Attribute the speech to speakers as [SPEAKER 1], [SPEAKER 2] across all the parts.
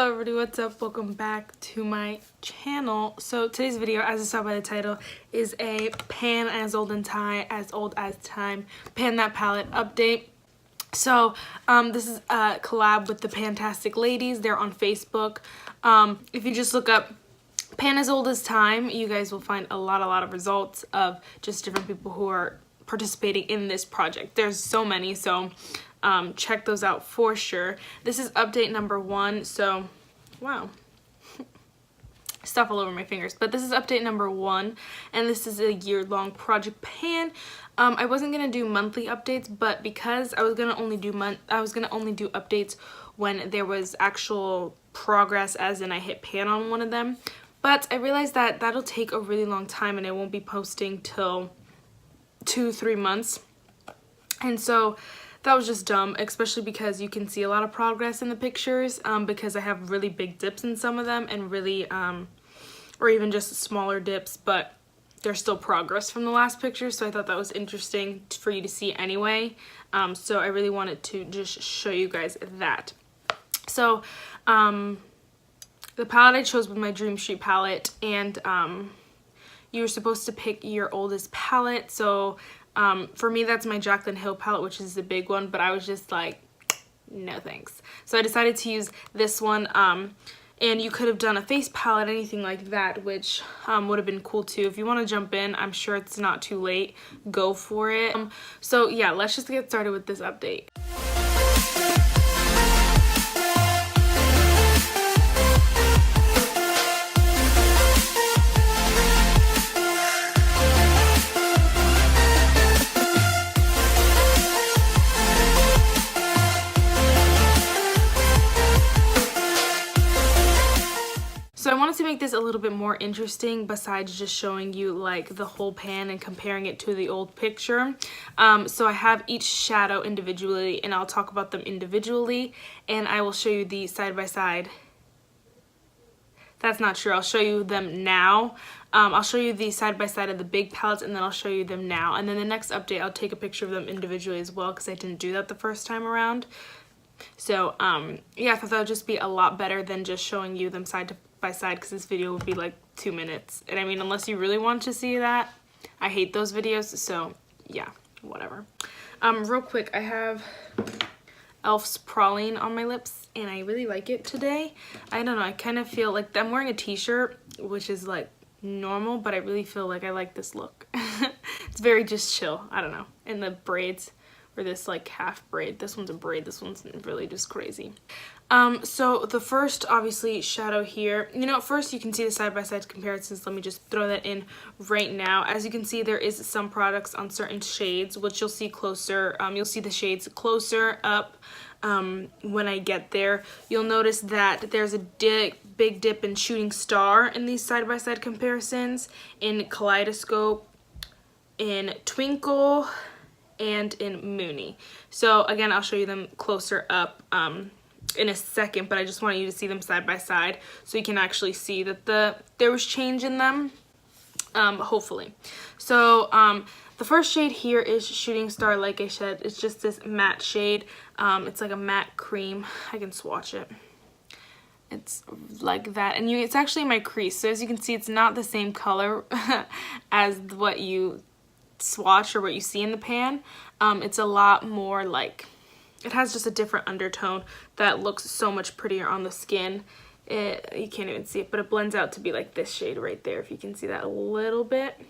[SPEAKER 1] Hello everybody, what's up? Welcome back to my channel. So today's video, as you saw by the title, is a Pan as old as time Pan That Palette update. So this is a collab with the Pantastic Ladies. They're on Facebook. If you just look up Pan as Old as Time, you guys will find a lot of results of just different people who are participating in this project. There's so many, so check those out for sure. This is update number 1, so wow, stuff all over my fingers, but this is update number 1, and this is a year-long project Pan. I wasn't gonna do monthly updates, but because I was gonna only do updates when there was actual progress, as in I hit Pan on one of them, but I realized that that'll take a really long time and I won't be posting till 2-3 months, and so that was just dumb, especially because you can see a lot of progress in the pictures, because I have really big dips in some of them and really or even just smaller dips, but there's still progress from the last picture, so I thought that was interesting for you to see anyway. So I really wanted to just show you guys that. So the palette I chose was my Dream Street palette, and you were supposed to pick your oldest palette. So for me, that's my Jaclyn Hill palette, which is the big one, but I was just like, no thanks. So I decided to use this one, and you could have done a face palette, anything like that, which would have been cool too. If you want to jump in, I'm sure it's not too late. Go for it. So yeah, let's just get started with this update. So I wanted to make this a little bit more interesting besides just showing you like the whole pan and comparing it to the old picture. So I have each shadow individually, and I'll talk about them individually, and I will show you the side by side. That's not true. I'll show you them now. I'll show you the side by side of the big palettes, and then I'll show you them now. And then the next update, I'll take a picture of them individually as well, because I didn't do that the first time around. So yeah, I thought that would just be a lot better than just showing you them side by side, because this video would be like 2 minutes, and I mean, unless you really want to see that, I hate those videos, so yeah, whatever. Real quick, I have Elf's Praline on my lips, and I really like it today. I don't know, I kind of feel like I'm wearing a t-shirt, which is like normal, but I really feel like I like this look. It's very just chill, I don't know, and the braids, or this like half braid. This one's a braid, this one's really just crazy. So the first, obviously, shadow here. You know, first you can see the side-by-side comparisons. Let me just throw that in right now. As you can see, there is some products on certain shades, which you'll see closer. You'll see the shades closer up when I get there. You'll notice that there's a big dip in Shooting Star in these side-by-side comparisons, in Kaleidoscope, in Twinkle, and in Moony. So again, I'll show you them closer up in a second, but I just want you to see them side by side so you can actually see that there was change in them, hopefully. So the first shade here is Shooting Star. Like I said, it's just this matte shade. It's like a matte cream. I can swatch it. It's like that, and it's actually my crease, so as you can see, it's not the same color as what you swatch or what you see in the pan. It's a lot more like, it has just a different undertone that looks so much prettier on the skin. You can't even see it, but it blends out to be like this shade right there, if you can see that a little bit.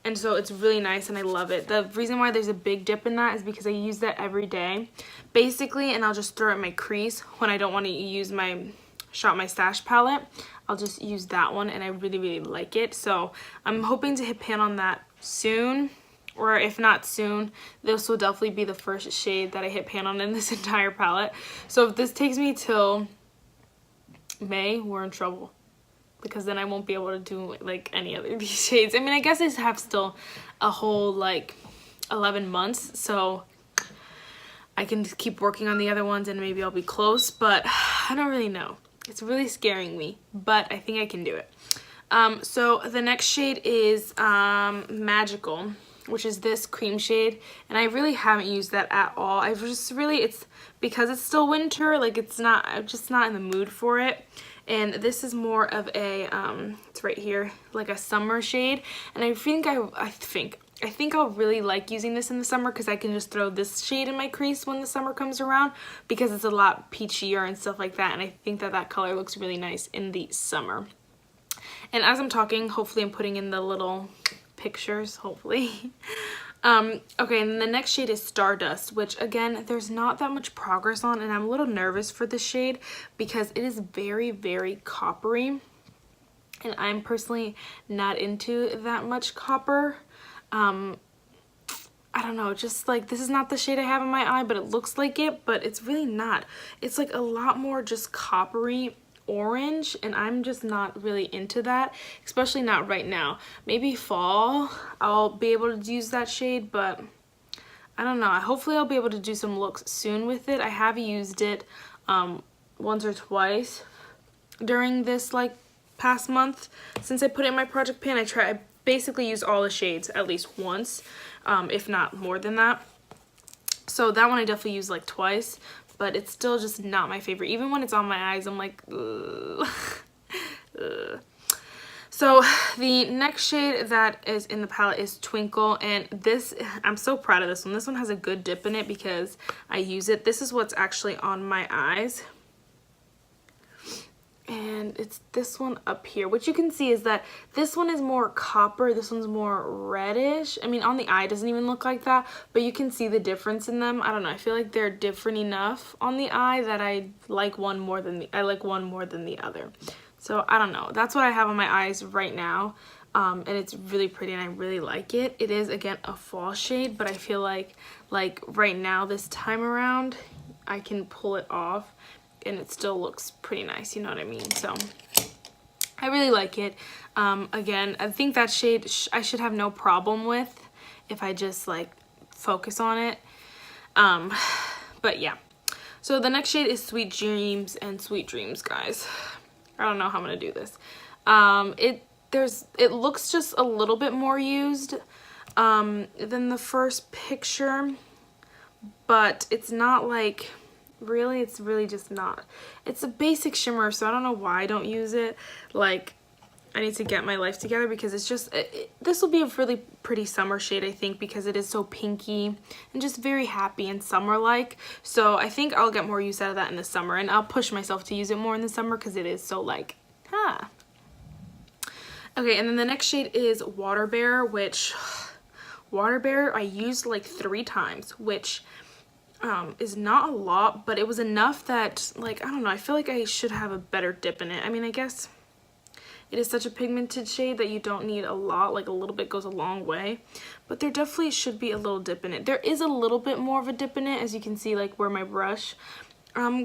[SPEAKER 1] And so it's really nice, and I love it. The reason why there's a big dip in that is because I use that every day basically, and I'll just throw it in my crease when I don't want to use my Shop My Stash palette. I'll just use that one, and I really like it. So I'm hoping to hit pan on that soon, or if not soon, this will definitely be the first shade that I hit pan on in this entire palette. So if this takes me till May, we're in trouble, because then I won't be able to do like any other of these shades. I mean, I guess I have still a whole like 11 months, so I can just keep working on the other ones and maybe I'll be close, but I don't really know. It's really scaring me, but I think I can do it. So the next shade is Magical. which is this cream shade, and I really haven't used that at all. I've just really, it's because it's still winter, like I'm just not in the mood for it. And this is more of a, it's right here, like a summer shade, and I think I'll really like using this in the summer because I can just throw this shade in my crease when the summer comes around because it's a lot peachier and stuff like that, and I think that that color looks really nice in the summer. And as I'm talking, hopefully I'm putting in the little pictures, hopefully. Okay, and then the next shade is Stardust, which again, there's not that much progress on, and I'm a little nervous for this shade because it is very, very coppery, and I'm personally not into that much copper. I don't know, just like, this is not the shade I have in my eye, but it looks like it, but it's really not. It's like a lot more just coppery orange, and I'm just not really into that, especially not right now. Maybe fall I'll be able to use that shade, but I don't know. Hopefully I'll be able to do some looks soon with it. I have used it once or twice during this like past month since I put it in my project pan. I basically used all the shades at least once, if not more than that. So that one I definitely used like twice, but it's still just not my favorite. Even when it's on my eyes, I'm like, ugh. Ugh. So the next shade that is in the palette is Twinkle, and this, I'm so proud of this one. This one has a good dip in it because I use it. This is what's actually on my eyes. And it's this one up here. What you can see is that this one is more copper, this one's more reddish. I mean, on the eye it doesn't even look like that, but you can see the difference in them. I don't know, I feel like they're different enough on the eye that I like one more than the other. So I don't know, that's what I have on my eyes right now. And it's really pretty and I really like it. It is, again, a fall shade, but I feel like right now, this time around, I can pull it off and it still looks pretty nice, you know what I mean? So I really like it. Again, I think that shade I should have no problem with if I just like focus on it. But yeah. So the next shade is Sweet Dreams, and Sweet Dreams, guys, I don't know how I'm gonna do this. It looks just a little bit more used than the first picture, but it's not like, really, it's really just not. It's a basic shimmer, so I don't know why I don't use it. Like, I need to get my life together because it's just, this will be a really pretty summer shade, I think, because it is so pinky and just very happy and summer-like. So I think I'll get more use out of that in the summer, and I'll push myself to use it more in the summer because it is so like, ha. Okay, and then the next shade is Water Bear, which, Water Bear I used like 3 times, which is not a lot, but it was enough that, like, I don't know, I feel like I should have a better dip in it. I mean, I guess it is such a pigmented shade that you don't need a lot, like a little bit goes a long way, but there definitely should be a little dip in it. There is a little bit more of a dip in it, as you can see, like where my brush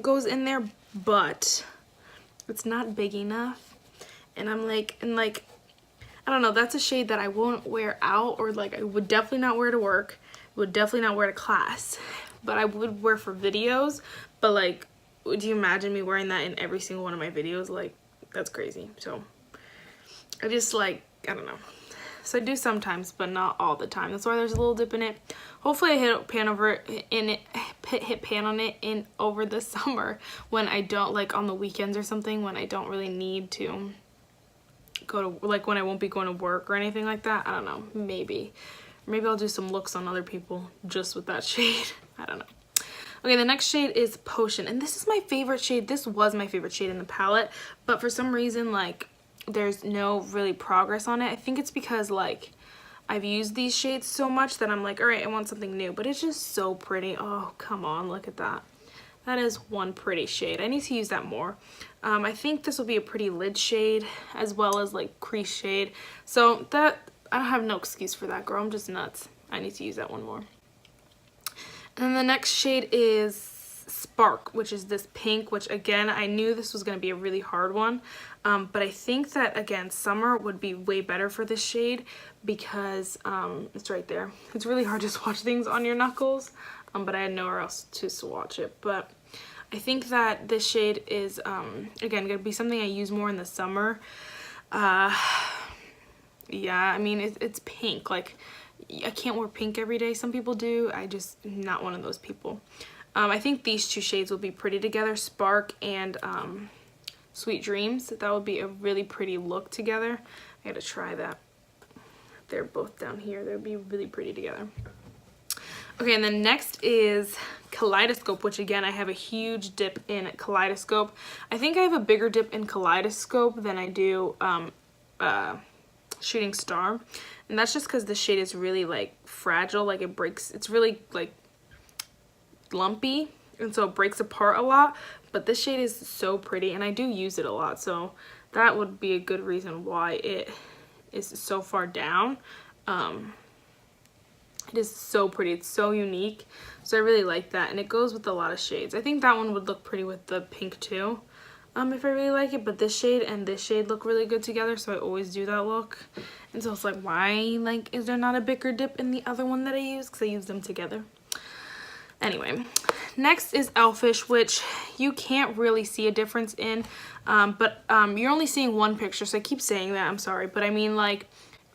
[SPEAKER 1] goes in there, but it's not big enough. And I'm like, I don't know, that's a shade that I won't wear out, or like I would definitely not wear to work, would definitely not wear to class, but I would wear for videos. But like, would you imagine me wearing that in every single one of my videos? Like, that's crazy. So I just like, I don't know. So I do sometimes, but not all the time. That's why there's a little dip in it. Hopefully I hit pan on it in over the summer when I don't, like on the weekends or something, when I don't really need to go to, like when I won't be going to work or anything like that. I don't know, maybe I'll do some looks on other people just with that shade. I don't know. Okay, the next shade is Potion, and this is my favorite shade. This was my favorite shade in the palette, but for some reason, like, there's no really progress on it. I think it's because, like, I've used these shades so much that I'm like, all right, I want something new, but it's just so pretty. Oh, come on, look at that. That is one pretty shade. I need to use that more. I think this will be a pretty lid shade as well as like crease shade. So that, I don't have no excuse for that, girl. I'm just nuts. I need to use that one more. And then the next shade is Spark, which is this pink, which again, I knew this was going to be a really hard one. But I think that, again, summer would be way better for this shade because it's right there. It's really hard to swatch things on your knuckles, but I had nowhere else to swatch it. But I think that this shade is, again, going to be something I use more in the summer. Yeah, I mean, it's pink. Like, I can't wear pink every day. Some people do. I just not one of those people. I think these two shades will be pretty together, Spark and Sweet Dreams. That would be a really pretty look together. I gotta try that. They're both down here. They'll be really pretty together. Okay, and then next is Kaleidoscope, which again, I have a huge dip in Kaleidoscope. I think I have a bigger dip in Kaleidoscope than I do Shooting Star. And that's just because the shade is really like fragile, like it breaks, it's really like lumpy, and so it breaks apart a lot. But this shade is so pretty, and I do use it a lot, so that would be a good reason why it is so far down. It is so pretty, it's so unique, so I really like that, and it goes with a lot of shades. I think that one would look pretty with the pink too, if I really like it, but this shade and this shade look really good together, so I always do that look. And so it's like, why, like, is there not a bigger dip in the other one that I use? Because I use them together. Anyway, next is Elfish, which you can't really see a difference in, but you're only seeing one picture, so I keep saying that, I'm sorry, but I mean, like,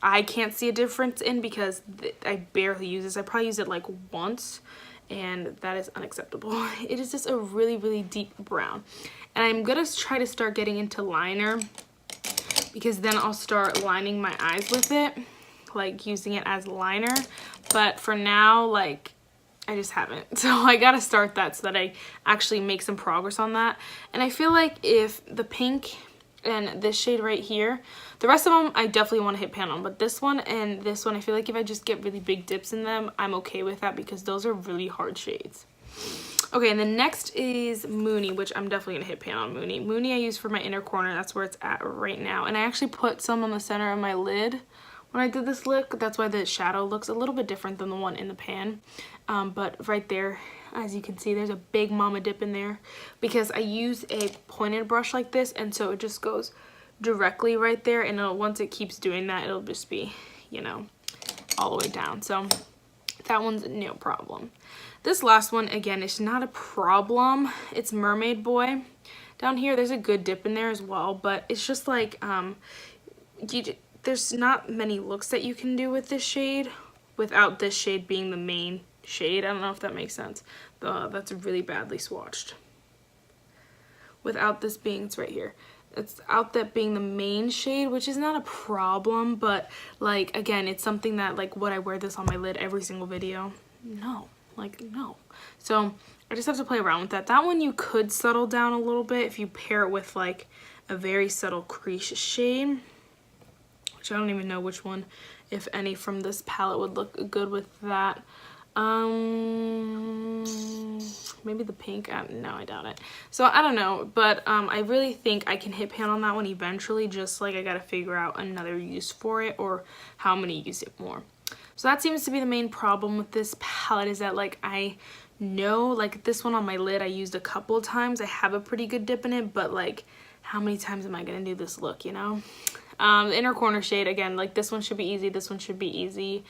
[SPEAKER 1] I can't see a difference in because I barely use this. I probably use it like once, and that is unacceptable. It is just a really, really deep brown. And I'm gonna try to start getting into liner, because then I'll start lining my eyes with it, like using it as liner. But for now, like, I just haven't. So I gotta start that so that I actually make some progress on that. And I feel like if the pink and this shade right here, the rest of them I definitely want to hit pan on, but this one and this one, I feel like if I just get really big dips in them, I'm okay with that, because those are really hard shades. Okay, and then next is Moony, which I'm definitely gonna hit pan on Moony. Moony I use for my inner corner, that's where it's at right now. And I actually put some on the center of my lid when I did this look. That's why the shadow looks a little bit different than the one in the pan. But right there, as you can see, there's a big mama dip in there, because I use a pointed brush like this, and so it just goes directly right there, and once it keeps doing that, it'll just be, you know, all the way down. So that one's no problem. This last one, again, it's not a problem. It's Mermaid Boy. Down here, there's a good dip in there as well, but it's just like, there's not many looks that you can do with this shade without this shade being the main shade. I don't know if that makes sense. That's really badly swatched. Without this being, it's right here. It's out that being the main shade, which is not a problem, but like, again, it's something that, like, would I wear this on my lid every single video? No, like, no. So I just have to play around with that. That one you could settle down a little bit if you pair it with like a very subtle crease shade, which I don't even know which one, if any, from this palette would look good with that. Maybe the pink. No, I doubt it. So I don't know, but I really think I can hit pan on that one eventually, just like I gotta figure out another use for it, or how I'm gonna use it more. So that seems to be the main problem with this palette, is that, like, I know, like, this one on my lid I used a couple of times. I have a pretty good dip in it, but like, how many times am I gonna do this look, you know? The inner corner shade, again, like, this one should be easy, this one should be easy.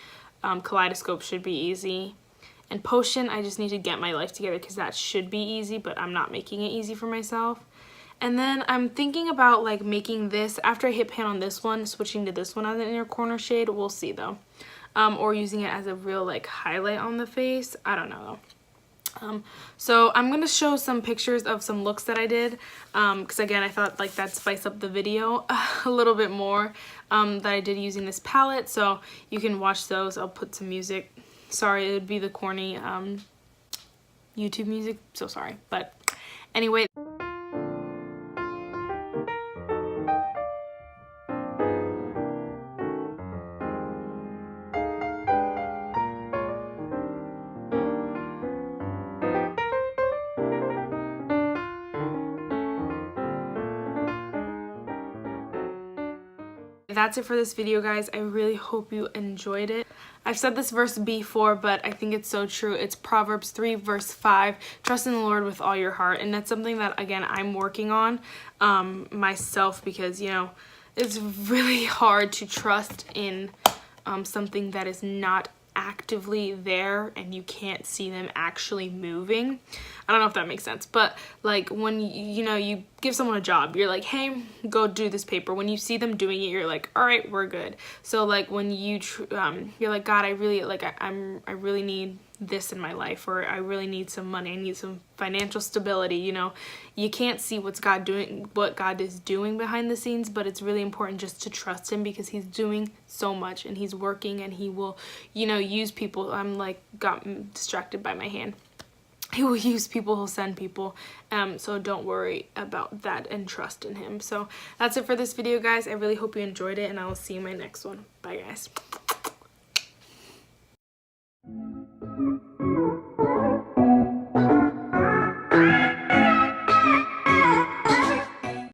[SPEAKER 1] Kaleidoscope should be easy, and Potion, I just need to get my life together, because that should be easy, but I'm not making it easy for myself. And then I'm thinking about, like, making this, after I hit pan on this one, switching to this one as an inner corner shade. We'll see though. Or using it as a real, like, highlight on the face. I don't know though. So I'm gonna show some pictures of some looks that I did, because again, I thought, like, that'd spice up the video a little bit more, that I did using this palette, so you can watch those. I'll put some music. Sorry, it would be the corny YouTube music, so sorry, but anyway. That's it for this video, guys. I really hope you enjoyed it. I've said this verse before, but I think it's so true. It's Proverbs 3 verse 5. Trust in the Lord with all your heart. And that's something that, again, I'm working on myself, because, you know, it's really hard to trust in something that is not actively there and you can't see them actually moving. I don't know if that makes sense, but like when you know you give someone a job, you're like, hey, go do this paper. When you see them doing it, you're like, all right, we're good. So like when you you're like, God, I really like I really need this in my life, or I really need some money, I need some financial stability, you know, you can't see what God is doing behind the scenes, but it's really important just to trust him, because he's doing so much and he's working, and he will, you know, use people. I'm like got distracted by my hand. He will use people, he'll send people, so don't worry about that and trust in him. So that's it for this video, guys. I really hope you enjoyed it, and I will see you in my next one. Bye, guys.